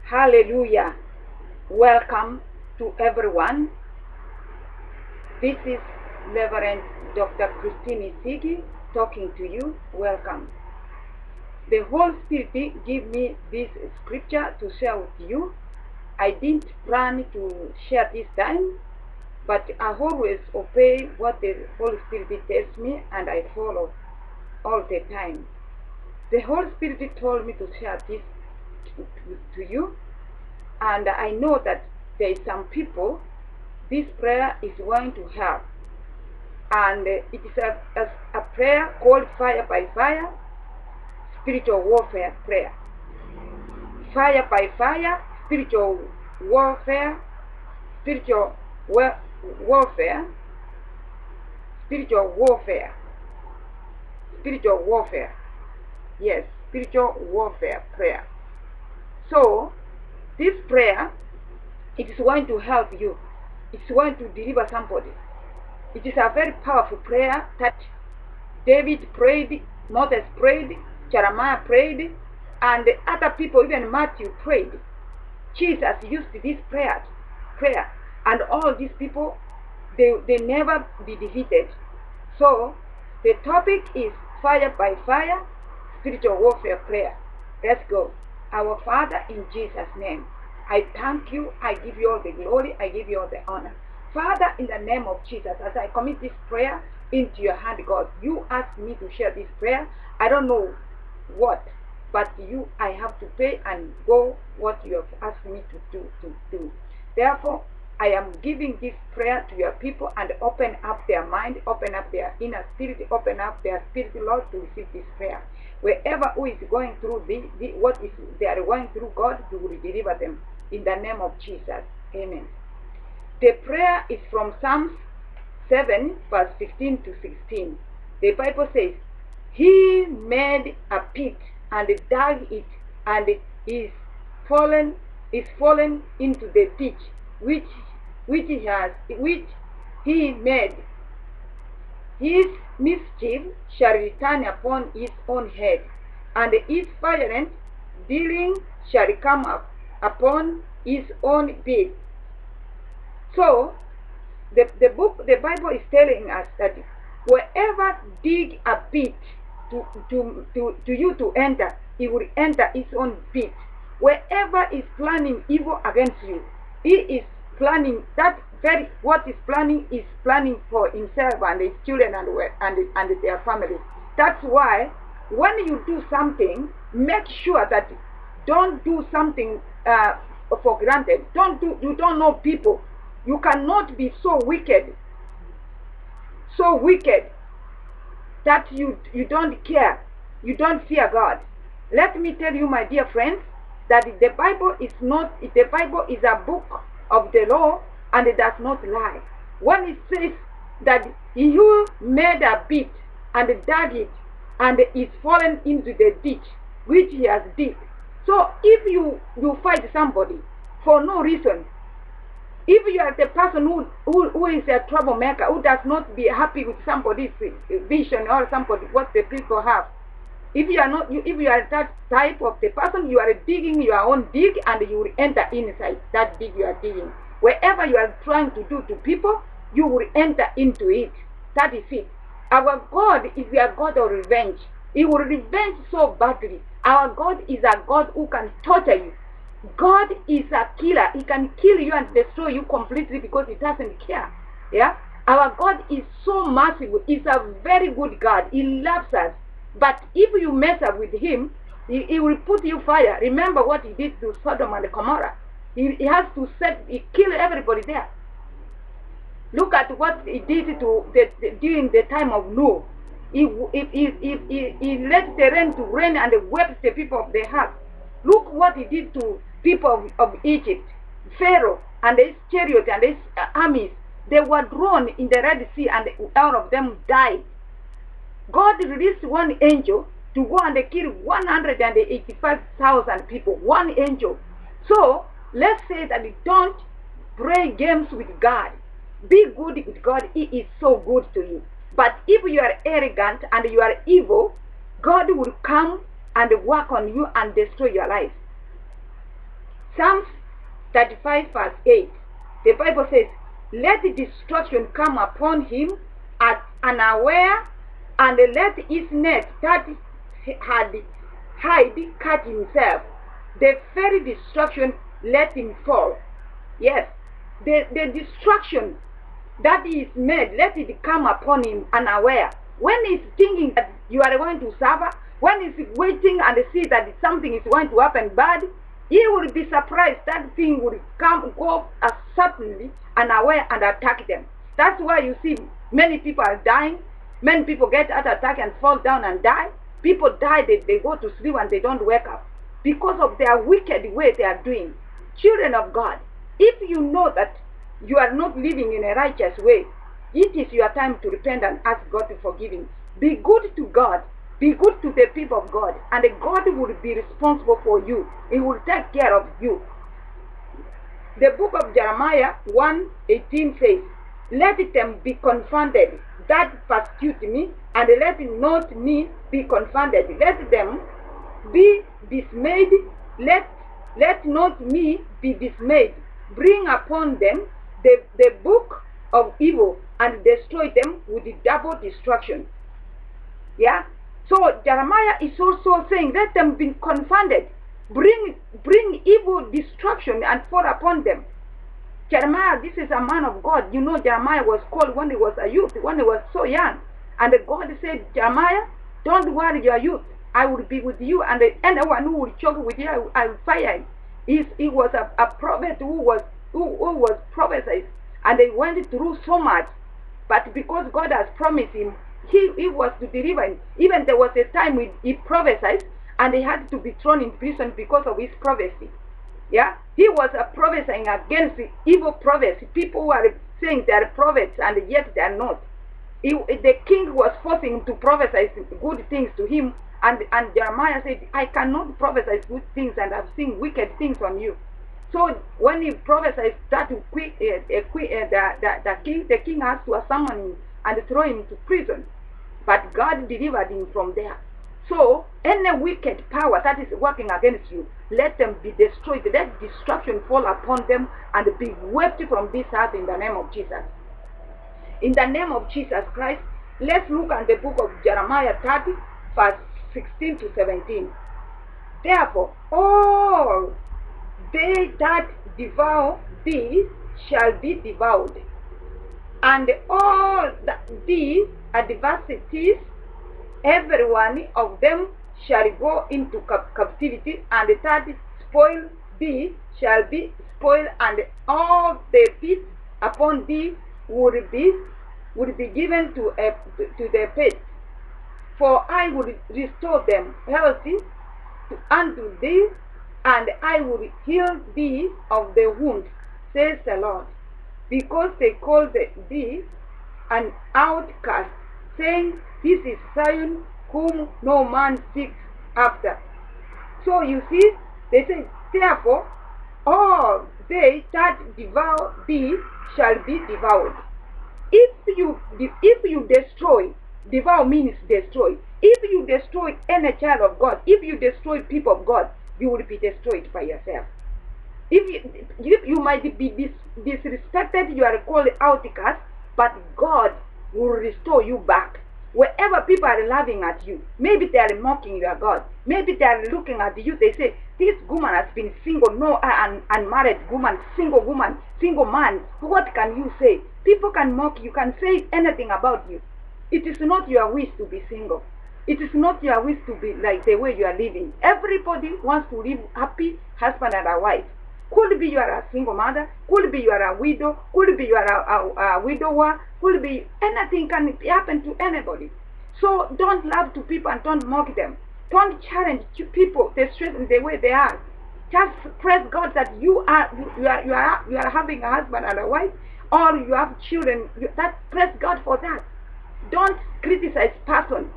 Hallelujah. Welcome to everyone. This is Reverend Dr. Christine Isigi talking to you. Welcome. The Holy Spirit gave me this scripture to share with you. I didn't plan to share this time, but I always obey what the Holy Spirit tells me and I follow all the time. The Holy Spirit told me to share this to you, and I know that there is some people this prayer is going to help, and it is a prayer called fire by fire, spiritual warfare prayer. Fire by fire, spiritual warfare, spiritual warfare, spiritual warfare, spiritual warfare. Yes, spiritual warfare prayer. So this prayer, it is going to help you. It's going to deliver somebody. It is a very powerful prayer that David prayed, Moses prayed, Jeremiah prayed, and other people, even Matthew prayed. Jesus used this prayer, and all these people, they never be defeated. So the topic is fire by fire, spiritual warfare prayer. Let's go. Our Father, in Jesus' name, I thank you, I give you all the glory, I give you all the honor. Father, in the name of Jesus, as I commit this prayer into your hand, God, you asked me to share this prayer. I don't know what, but I have to pay and go what you have asked me to do. Therefore, I am giving this prayer to your people and open up their mind, open up their inner spirit, open up their spirit, Lord, to receive this prayer. Wherever who is going through what is they are going through, God, you will deliver them in the name of Jesus. Amen. The prayer is from Psalms 7, verse 15 to 16. The Bible says, He made a pit and dug it, and is fallen into the ditch which he made. His mischief shall return upon his own head, and his violent dealing shall come up upon his own bed. So the Bible is telling us that whoever dig a pit to you to enter, he will enter his own pit. Wherever is planning evil against you, he is planning that very what is planning for himself and his children and their families. That's why when you do something, make sure that don't do something for granted. You don't know people. You cannot be so wicked that you don't care, you don't fear God. Let me tell you, my dear friends, that the Bible is a book of the law, and it does not lie. When it says that he made a pit and dug it, and is fallen into the ditch which he has dig. So if you fight somebody for no reason, if you are the person who is a troublemaker, who does not be happy with somebody's vision or somebody what the people have, if you are that type of the person, you are digging your own dig, and you will enter inside that dig you are digging. Wherever you are trying to do to people, you will enter into it. That is it. Our God is a God of revenge. He will revenge so badly. Our God is a God who can torture you. God is a killer. He can kill you and destroy you completely because he doesn't care. Yeah? Our God is so merciful. He's a very good God. He loves us. But if you mess up with him, he will put you fire. Remember what he did to Sodom and Gomorrah. He has to kill everybody there. Look at what he did during the time of Noah. He let the rain to rain and wept the people of the earth. Look what he did to people of Egypt. Pharaoh and his chariot and his armies. They were drawn in the Red Sea, and all of them died. God released one angel to go and kill 185,000 people. One angel. So let's say that you don't play games with God. Be good with God. He is so good to you. But if you are arrogant and you are evil, God will come and work on you and destroy your life. Psalms 35 verse 8. The Bible says, let destruction come upon him at unaware, and let his net that had hide catch himself. The very destruction let him fall. Yes, the destruction that is made, let it come upon him unaware. When he's thinking that you are going to suffer, when he's waiting and see that something is going to happen bad, he will be surprised that thing will go suddenly unaware and attack them. That's why you see many people are dying. Many people get heart attack and fall down and die. People die, they go to sleep and they don't wake up because of their wicked way they are doing. Children of God, if you know that you are not living in a righteous way, it is your time to repent and ask God to forgive you. Be good to God. Be good to the people of God, and God will be responsible for you. He will take care of you. The book of Jeremiah 1:18 says, let them be confounded that persecute me, and let not me be confounded. Let them be dismayed. Let not me be dismayed. Bring upon them the book of evil, and destroy them with the double destruction. Yeah. So Jeremiah is also saying, let them be confounded. Bring evil destruction and fall upon them. Jeremiah, this is a man of God. You know, Jeremiah was called when he was a youth, when he was so young. And God said, Jeremiah, don't worry your youth. I will be with you, and anyone who will choke with you, I will fire him. He was a prophet who was prophesied, and they went through so much. But because God has promised him, he was to deliver him. Even there was a time when he prophesied, and he had to be thrown in prison because of his prophecy. Yeah, he was prophesying against the evil prophets. People who are saying they are prophets and yet they are not. The king was forcing him to prophesy good things to him, and Jeremiah said, I cannot prophesy good things, and I've seen wicked things on you. So when he prophesied that the king has to summon him and throw him to prison. But God delivered him from there. So any wicked power that is working against you, let them be destroyed. Let destruction fall upon them and be wiped from this earth in the name of Jesus. In the name of Jesus Christ, let's look at the book of Jeremiah 30, verse 16 to 17. Therefore, all they that devour thee shall be devoured, and all these adversities, every one of them shall go into captivity, and that spoil thee shall be spoiled, and all the pits upon thee would be given to the pit. For I will restore them healthy unto thee, and I will heal thee of the wound, says the Lord. Because they call thee an outcast, saying, this is Zion, whom no man seeks after. So you see, they say, therefore, all they that devour thee shall be devoured. If you destroy, devour means destroy. If you destroy any child of God, if you destroy people of God, you will be destroyed by yourself. If you might be disrespected, you are called outcast, but God will restore you back. Wherever people are laughing at you, maybe they are mocking your God, maybe they are looking at you, they say, this woman has been single, no, an unmarried woman, single man, what can you say? People can mock you, can say anything about you. It is not your wish to be single. It is not your wish to be like the way you are living. Everybody wants to live happy, husband and a wife. Could be you are a single mother, could be you are a widow, could be you are a widower, could be anything can happen to anybody. So don't laugh to people and don't mock them. Don't challenge people the straight in the way they are. Just praise God that you are having a husband and a wife, or you have children. Praise God for that. Don't criticize person.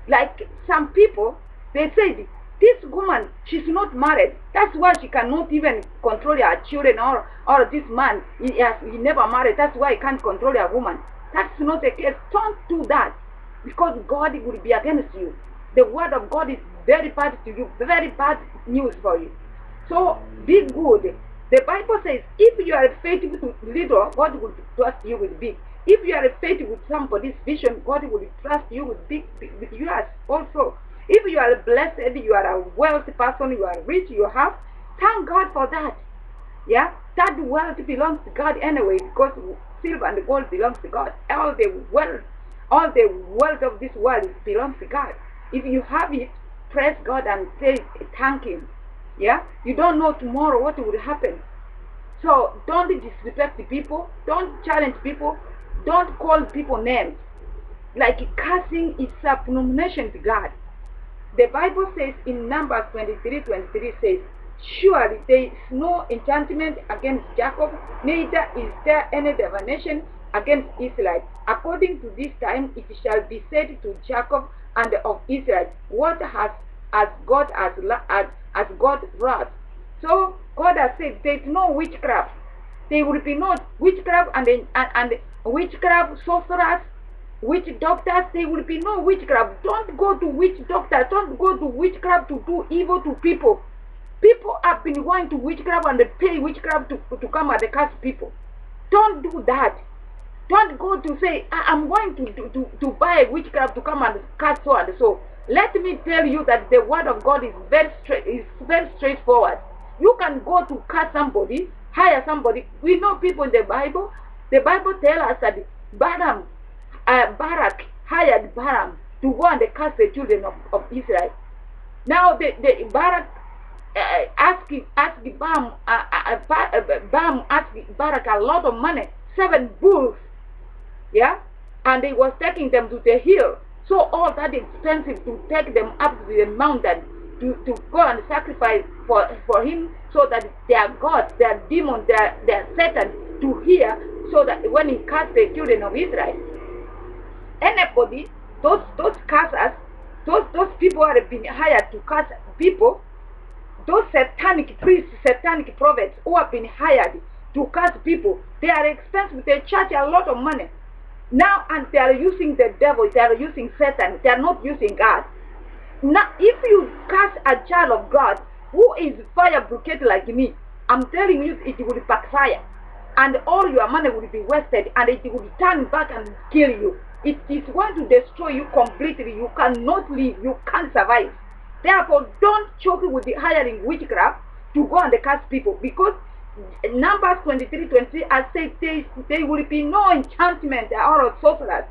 Like some people, they say, this woman, she's not married. That's why she cannot even control her children, or this man, he never married. That's why he can't control a woman. That's not the case. Don't do that, because God will be against you. The word of God is very bad to you, very bad news for you. So Be good. The Bible says, if you are faithful to little, God will trust you with big. If you are faithful with somebody's vision, God will trust you with big, with yours also. If you are blessed, you are a wealthy person, you are rich, you have, thank God for that. Yeah, that wealth belongs to God anyway, because silver and gold belongs to God. All the wealth of this world belongs to God. If you have it, praise God and say thank Him. Yeah, you don't know tomorrow what will happen. So don't disrespect the people, don't challenge people, don't call people names. Like cursing is abomination to God. The Bible says in Numbers 23:23 says, surely there is no enchantment against Jacob, neither is there any divination against Israel. According to this time it shall be said to Jacob and of Israel, what has God wrath. So God has said there is no witchcraft. There will be no witchcraft and witchcraft sorcerers, witch doctors. There will be no witchcraft. Don't go to witch doctors. Don't go to witchcraft to do evil to people. People have been going to witchcraft and they pay witchcraft to come and curse people. Don't do that. Don't go to say, I'm going to buy witchcraft to come and curse so and so. Let me tell you that the word of God is very straightforward. You can go to curse somebody, hire somebody. We know people in the Bible. The Bible tells us that Barak hired Balaam to go and curse the children of Israel. Now the Barak asked Barak a lot of money, 7 bulls, yeah, and he was taking them to the hill. So all that expensive to take them up to the mountain to go and sacrifice for him, so that their gods, their demons, their Satan to hear, so that when he cast the children of Israel, anybody, those casters, those people who have been hired to cast people, those satanic priests, satanic prophets who have been hired to cast people, they are expensive. They charge a lot of money. Now, and they are using the devil, they are using Satan, they are not using God. Now, if you cast a child of God who is fire brigade like me, I'm telling you, it will backfire. And all your money will be wasted, and it will turn back and kill you. It is going to destroy you completely. You cannot live, you can't survive. Therefore, don't choke with the hiring witchcraft to go and cast people, because Numbers 23:20, I say there will be no enchantment or sorcerers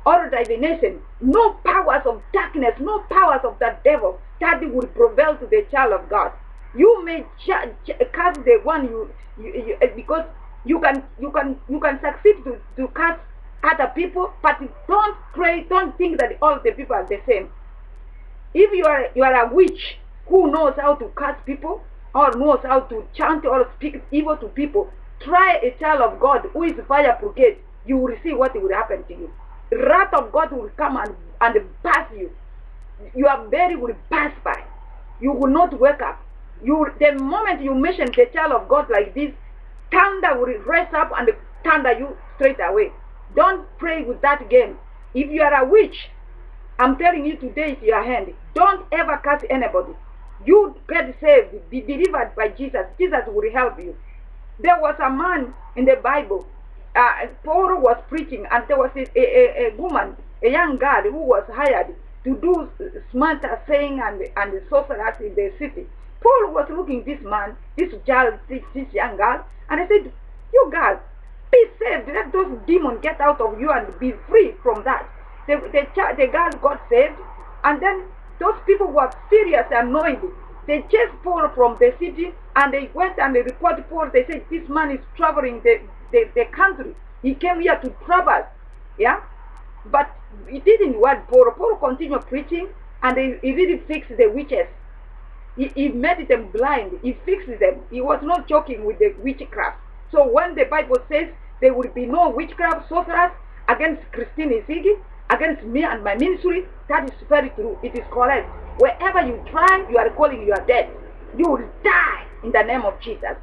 or divination, no powers of darkness, no powers of the devil that will prevail to the child of God. You may cast the one because you can succeed to cast other people, but don't pray, don't think that all the people are the same. If you are a witch who knows how to cast people, or knows how to chant or speak evil to people, try a child of God who is fire brigade. You will see what will happen to you. The wrath of God will come and pass you. Your belly will pass by. You will not wake up. The moment you mention the child of God like this, thunder will rise up and thunder you straight away. Don't pray with that game. If you are a witch, I'm telling you today, it's your hand. Don't ever curse anybody. You get saved, be delivered by Jesus. Jesus will help you. There was a man in the Bible. Paul was preaching, and there was a woman, a young girl who was hired to do smart saying and sorcerers in the city. Paul was looking this man, this young girl, and I said, "You girl, be saved. Let those demons get out of you and be free from that." The girl got saved, and then those people were furious and annoyed. They chased Paul from the city, and they went and they reported Paul. They said, "This man is traveling the country. He came here to trouble." Yeah, but he didn't want Paul. Paul continued preaching, and he really fixed the witches. He made them blind. He fixed them. He was not joking with the witchcraft. So when the Bible says there will be no witchcraft, sorcerers against Christine Isigi, against me and my ministry, that is very true. It is correct. Wherever you try, you are calling you are dead. You will die in the name of Jesus.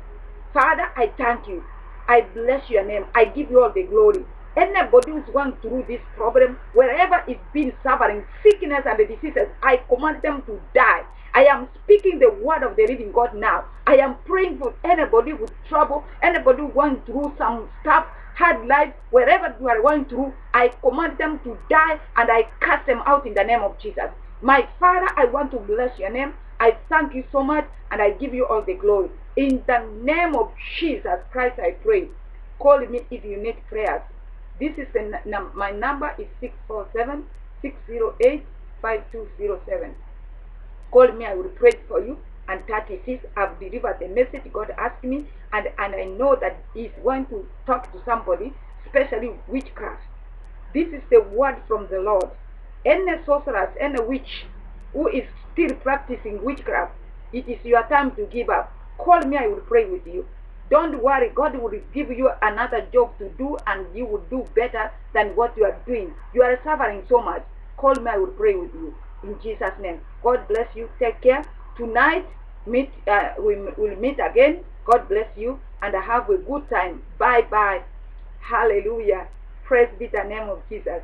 Father, I thank you. I bless your name. I give you all the glory. Anybody who's going through this problem, wherever it's been suffering, sickness and the diseases, I command them to die. I am speaking the word of the living God now. I am praying for anybody with trouble, anybody going through some stuff, hard life, wherever you are going through. I command them to die and I cast them out in the name of Jesus. My Father, I want to bless your name. I thank you so much and I give you all the glory. In the name of Jesus Christ, I pray. Call me if you need prayers. This is my number is 647-608-5207. Call me, I will pray for you. And 36, I've delivered the message God asked me, and I know that He's going to talk to somebody, especially witchcraft. This is the word from the Lord. Any sorceress, any witch who is still practicing witchcraft, it is your time to give up. Call me, I will pray with you. Don't worry, God will give you another job to do and you will do better than what you are doing. You are suffering so much. Call me, I will pray with you. In Jesus' name. God bless you. Take care. Tonight, we'll meet again. God bless you and have a good time. Bye-bye. Hallelujah. Praise be the name of Jesus.